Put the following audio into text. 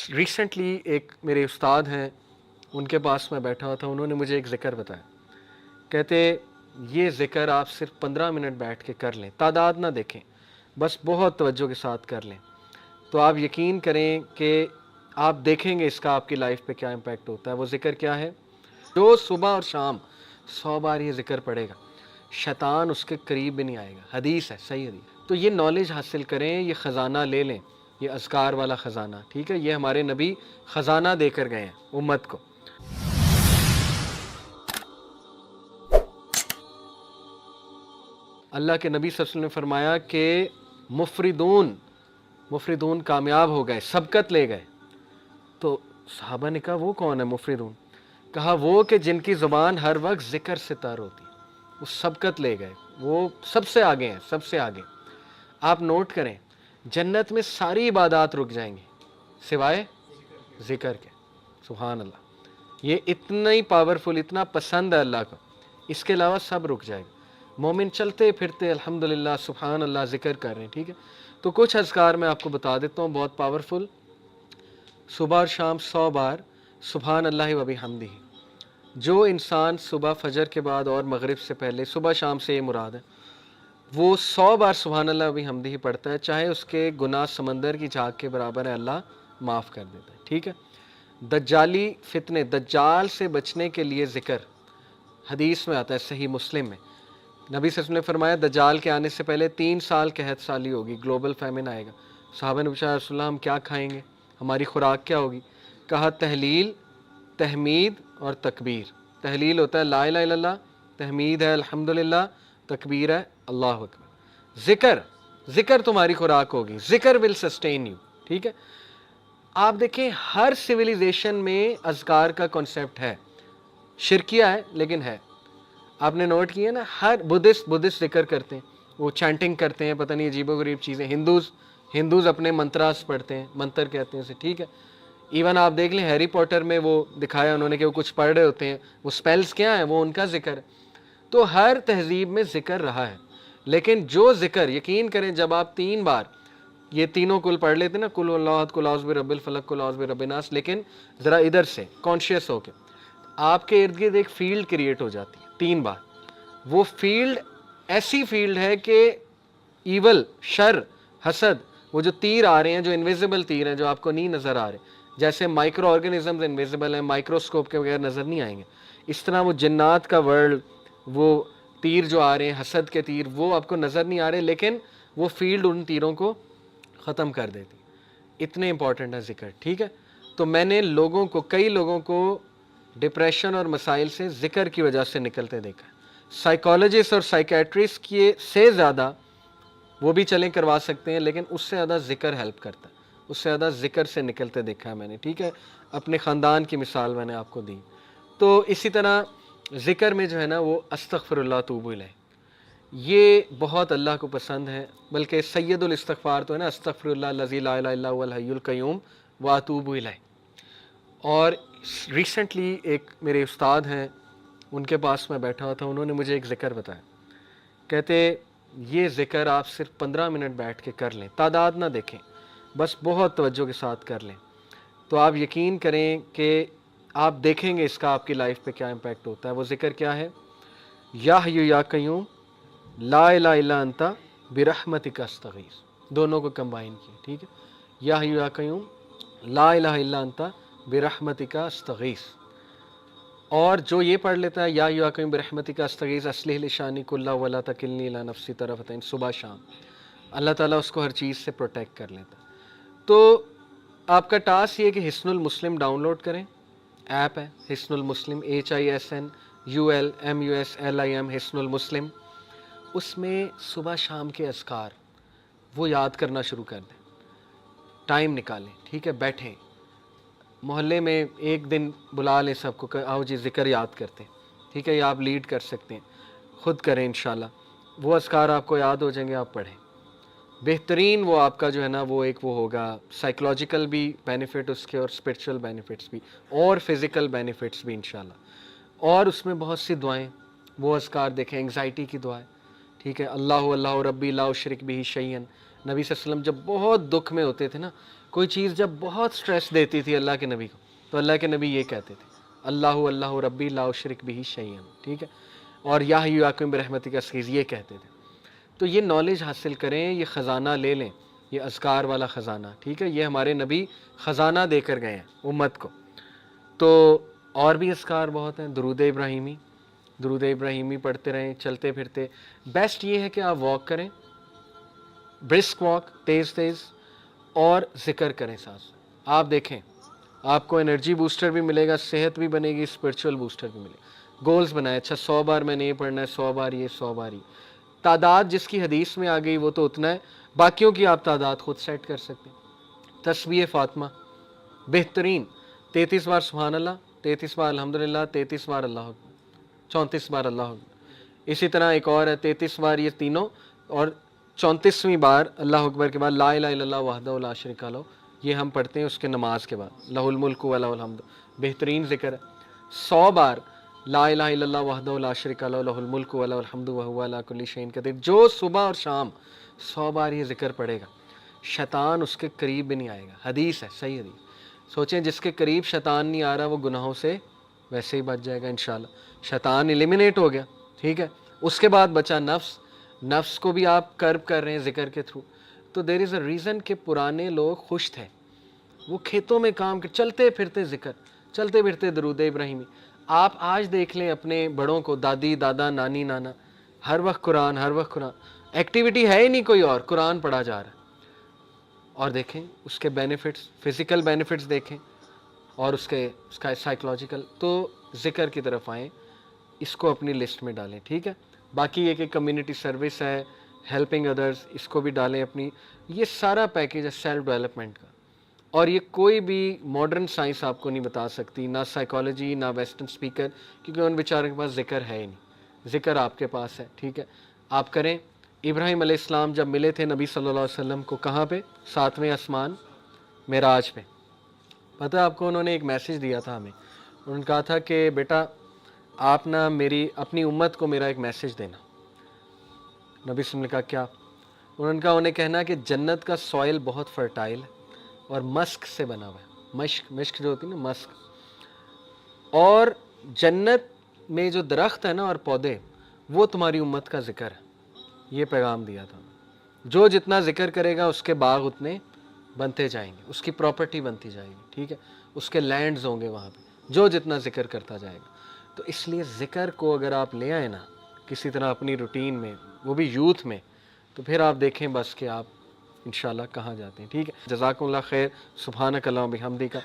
Recently ایک میرے استاد ہیں، ان کے پاس میں بیٹھا ہوا تھا، انہوں نے مجھے ایک ذکر بتایا. کہتے یہ ذکر آپ صرف 15 منٹ بیٹھ کے کر لیں، تعداد نہ دیکھیں، بس بہت توجہ کے ساتھ کر لیں تو آپ یقین کریں کہ آپ دیکھیں گے اس کا آپ کی لائف پہ کیا امپیکٹ ہوتا ہے. وہ ذکر کیا ہے؟ جو صبح اور شام 100 بار یہ ذکر پڑھے گا، شیطان اس کے قریب بھی نہیں آئے گا. حدیث ہے، صحیح حدیث. تو یہ نالج حاصل کریں، یہ خزانہ لے لیں، یہ اذکار والا خزانہ. ٹھیک ہے، یہ ہمارے نبی خزانہ دے کر گئے ہیں امت کو. اللہ کے نبی صلی اللہ علیہ وسلم نے فرمایا کہ مفردون کامیاب ہو گئے، سبقت لے گئے. تو صحابہ نے کہا وہ کون ہے مفردون؟ کہا وہ کہ جن کی زبان ہر وقت ذکر سے تر ہوتی. وہ سبقت لے گئے، وہ سب سے آگے ہیں، سب سے آگے. آپ نوٹ کریں، جنت میں ساری عبادات رک جائیں گی سوائے ذکر کے. سبحان اللہ، یہ اتنا ہی پاورفل، اتنا پسند ہے اللہ کو، اس کے علاوہ سب رک جائے گا. مومن چلتے پھرتے الحمدللہ سبحان اللہ ذکر کر رہے ہیں. ٹھیک ہے، تو کچھ اذکار میں آپ کو بتا دیتا ہوں، بہت پاورفل. صبح اور شام 100 بار سبحان اللہ و بحمدہ. جو انسان صبح فجر کے بعد اور مغرب سے پہلے، صبح شام سے یہ مراد ہے، وہ 100 بار سبحان اللہ و بحمدہ پڑھتا ہے، چاہے اس کے گناہ سمندر کی جھاگ کے برابر ہے، اللہ معاف کر دیتا ہے. ٹھیک ہے. دجالی فتنے، دجال سے بچنے کے لیے ذکر حدیث میں آتا ہے، صحیح مسلم میں. نبی صلی اللہ علیہ وسلم نے فرمایا دجال کے آنے سے پہلے 3 سال قحط سالی ہوگی، گلوبل فیمن آئے گا. صحابہ نے پوچھا رسول اللہ ہم کیا کھائیں گے، ہماری خوراک کیا ہوگی؟ کہا تحلیل، تحمید اور تکبیر. تحلیل ہوتا ہے لا الہ الا اللہ، تحمید ہے الحمدللہ، تکبیر ہے اللہ اکبر. ذکر تمہاری خوراک ہوگی، ذکر ول سسٹین یو. ٹھیک ہے. آپ دیکھیں ہر سویلائزیشن میں اذکار کا کنسیپٹ ہے، شرکیہ ہے لیکن ہے. آپ نے نوٹ کیا نا، ہر بدھسٹ ذکر کرتے ہیں، وہ چینٹنگ کرتے ہیں، پتہ نہیں عجیب و غریب چیزیں. ہندوز اپنے منتراس پڑھتے ہیں، منتر کہتے ہیں اسے. ٹھیک ہے. ایون آپ دیکھ لیں ہیری پوٹر میں وہ دکھایا انہوں نے کہ وہ کچھ پڑھ رہے ہوتے ہیں، وہ سپیلز کیا ہیں، وہ ان کا ذکر ہے. تو ہر تہذیب میں ذکر رہا ہے، لیکن جو ذکر یقین کریں جب آپ 3 بار یہ تینوں کل پڑھ لیتے نا، کل اللہ احد، کل اعوذ برب الفلق، کل اعوذ برب الناس، لیکن ذرا ادھر سے کانشیس ہو کے آپ کے ارد گرد ایک فیلڈ کریٹ ہو جاتی ہے 3 بار. وہ فیلڈ ایسی فیلڈ ہے کہ ایول، شر، حسد، وہ جو تیر آ رہے ہیں، جو انویزیبل تیر ہیں، جو آپ کو نہیں نظر آ رہے، جیسے مائکرو آرگنزمز انویزیبل ہیں، مائکروسکوپ کے بغیر نظر نہیں آئیں گے، اس طرح وہ جنات کا ورلڈ، وہ تیر جو آ رہے ہیں، حسد کے تیر، وہ آپ کو نظر نہیں آ رہے، لیکن وہ فیلڈ ان تیروں کو ختم کر دیتی. اتنے امپورٹنٹ ہے ذکر. ٹھیک ہے. تو میں نے کئی لوگوں کو ڈپریشن اور مسائل سے ذکر کی وجہ سے نکلتے دیکھا. سائیکالوجسٹ اور سائیکیٹرسٹ کی سے زیادہ وہ بھی چلیں کروا سکتے ہیں، لیکن اس سے زیادہ ذکر ہیلپ کرتا ہے، اس سے زیادہ ذکر سے نکلتے دیکھا ہے میں نے. ٹھیک ہے. اپنے خاندان کی مثال میں نے آپ کو دی. تو اسی طرح ذکر میں جو ہے نا وہ استغفر اللہ توب الیہ، یہ بہت اللہ کو پسند ہے. بلکہ سید الاستغفار تو ہے نا، استغفر اللہ الذی لا الہ الا هو الحی القیوم واتوب الیہ. اور ریسنٹلی ایک میرے استاد ہیں، ان کے پاس میں بیٹھا ہوا تھا، انہوں نے مجھے ایک ذکر بتایا. کہتے یہ ذکر آپ صرف 15 منٹ بیٹھ کے کر لیں، تعداد نہ دیکھیں، بس بہت توجہ کے ساتھ کر لیں تو آپ یقین کریں کہ آپ دیکھیں گے اس کا آپ کی لائف پہ کیا امپیکٹ ہوتا ہے. وہ ذکر کیا ہے؟ یا حی یا قیوم لا الہ الا انت برحمتک استغیث. دونوں کو کمبائن کیا. ٹھیک ہے. یا حی یا قیوم لا الہ الا انت برحمتک استغیث. اور جو یہ پڑھ لیتا ہے یا حی یا قیوم برحمتک استغیث اصلح لی شانی کلہ ولا تکلنی الی نفسی طرفۃ عین، صبح شام، اللہ تعالیٰ اس کو ہر چیز سے پروٹیکٹ کر لیتا. تو آپ کا ٹاسک یہ کہ حصن المسلم ڈاؤن لوڈ کریں. ایپ ہے حصن المسلم، HISNULMUSLIM، حصن المسلم. اس میں صبح شام کے اذکار وہ یاد کرنا شروع کر دیں. ٹائم نکالیں. ٹھیک ہے. بیٹھیں، محلے میں ایک دن بلا لیں سب کو کہ آؤ جی ذکر یاد کرتے ہیں. ٹھیک ہے. یا آپ لیڈ کر سکتے ہیں، خود کریں انشاءاللہ. وہ اذکار آپ کو یاد ہو جائیں گے، آپ پڑھیں. بہترین وہ آپ کا جو ہے نا وہ ایک وہ ہوگا، سائیکلوجیکل بھی بینیفٹ اس کے، اور اسپرچول بینیفٹس بھی، اور فزیکل بینیفٹس بھی انشاءاللہ. اور اس میں بہت سی دعائیں، وہ اذکار دیکھیں. انگزائٹی کی دعائیں. ٹھیک ہے. اللہ ربی لا اشرک بہ شیئا. نبی صلی اللہ علیہ وسلم جب بہت دکھ میں ہوتے تھے نا، کوئی چیز جب بہت سٹریس دیتی تھی اللہ کے نبی کو تو اللہ کے نبی یہ کہتے تھے اللہ اللہ ربی لا اشرک بہ شیئا، ٹھیک ہے، اور یا حی یا قیوم برحمتک استغیث یہ کہتے تھے۔ تو یہ نالج حاصل کریں، یہ خزانہ لے لیں، یہ اذکار والا خزانہ، ٹھیک ہے، یہ ہمارے نبی خزانہ دے کر گئے ہیں امت کو۔ تو اور بھی اذکار بہت ہیں، درود ابراہیمی پڑھتے رہیں چلتے پھرتے۔ بیسٹ یہ ہے کہ آپ واک کریں، برسک واک، تیز تیز، اور ذکر کریں ساتھ۔ آپ دیکھیں آپ کو انرجی بوسٹر بھی ملے گا، صحت بھی بنے گی، اسپرچول بوسٹر بھی ملے گا۔ گولز بنائیں، اچھا 100 بار میں نے یہ پڑھنا ہے، 100 بار یہ، 100 بار یہ۔ تعداد جس کی حدیث میں آ گئی وہ تو اتنا ہے، باقیوں کی آپ تعداد خود سیٹ کر سکتے ہیں۔ تسبیح فاطمہ بہترین 33 بار سبحان اللہ، 33 بار الحمدللہ، 33 بار اللہ اکبر، 34 بار اللہ اکبر۔ اسی طرح ایک اور ہے 33 بار یہ تینوں، اور 34ویں بار اللہ اکبر کے بعد لا الہ الا اللہ وحدہ لا شریک لہ، یہ ہم پڑھتے ہیں اس کے نماز کے بعد، لہ الملک و لہ الحمد، بہترین ذکر ہے۔ 100 بار لا الہ الا اللہ وحدہ لا شریک لہ لہ الملک و لہ الحمد وہو علی کل شیء قدیر، جو صبح اور شام 100 بار یہ ذکر پڑھے گا شیطان اس کے قریب بھی نہیں آئے گا۔ حدیث ہے، صحیح حدیث۔ سوچیں جس کے قریب شیطان نہیں آ رہا وہ گناہوں سے ویسے ہی بچ جائے گا انشاءاللہ، شیطان ایلیمینیٹ ہو گیا، ٹھیک ہے۔ اس کے بعد بچا نفس کو بھی آپ کرب کر رہے ہیں ذکر کے تھرو۔ تو دیر از اے ریزن کہ پرانے لوگ خوش تھے، وہ کھیتوں میں کام کر، چلتے پھرتے ذکر، چلتے پھرتے درود ابراہیمی۔ آپ آج دیکھ لیں اپنے بڑوں کو، دادی دادا نانی نانا، ہر وقت قرآن، ہر وقت قرآن، ایکٹیویٹی ہے ہی نہیں کوئی اور، قرآن پڑھا جا رہا ہے۔ اور دیکھیں اس کے بینیفٹس، فزیکل بینیفٹس دیکھیں، اور اس کا سائیکولوجیکل۔ تو ذکر کی طرف آئیں، اس کو اپنی لسٹ میں ڈالیں، ٹھیک ہے۔ باقی یہ کہ کمیونٹی سروس ہے، ہیلپنگ ادرز، اس کو بھی ڈالیں اپنی، یہ سارا پیکیج ہے سیلف ڈیولپمنٹ کا۔ اور یہ کوئی بھی ماڈرن سائنس آپ کو نہیں بتا سکتی، نہ سائیکالوجی، نہ ویسٹرن اسپیکر، کیونکہ ان بیچاروں کے پاس ذکر ہے ہی نہیں۔ ذکر آپ کے پاس ہے، ٹھیک ہے، آپ کریں۔ ابراہیم علیہ السلام جب ملے تھے نبی صلی اللہ علیہ وسلم کو، کہاں پہ؟ 7ویں آسمان، معراج پہ۔ پتہ ہے آپ کو انہوں نے ایک میسیج دیا تھا ہمیں، انہوں نے کہا تھا کہ بیٹا آپ نا اپنی امت کو میرا ایک میسیج دینا۔ نبی صلی اللہ علیہ وسلم نے کہا کیا؟ انہوں نے کہا انہیں کہنا کہ جنت کا سوائل بہت فرٹائل ہے اور مسک سے بنا ہوا ہے، مشک جو ہوتی ہے نا، مسک، اور جنت میں جو درخت ہے نا اور پودے، وہ تمہاری امت کا ذکر ہے۔ یہ پیغام دیا تھا، جو جتنا ذکر کرے گا اس کے باغ اتنے بنتے جائیں گے، اس کی پراپرٹی بنتی جائے گی، ٹھیک ہے، اس کے لینڈز ہوں گے وہاں پہ، جو جتنا ذکر کرتا جائے گا۔ تو اس لیے ذکر کو اگر آپ لے آئیں نا کسی طرح اپنی روٹین میں، وہ بھی یوتھ میں، تو پھر آپ دیکھیں بس کہ آپ انشاءاللہ کہاں جاتے ہیں، ٹھیک ہے۔ جزاکم اللہ خیر، سبحانک اللہم و بحمدک۔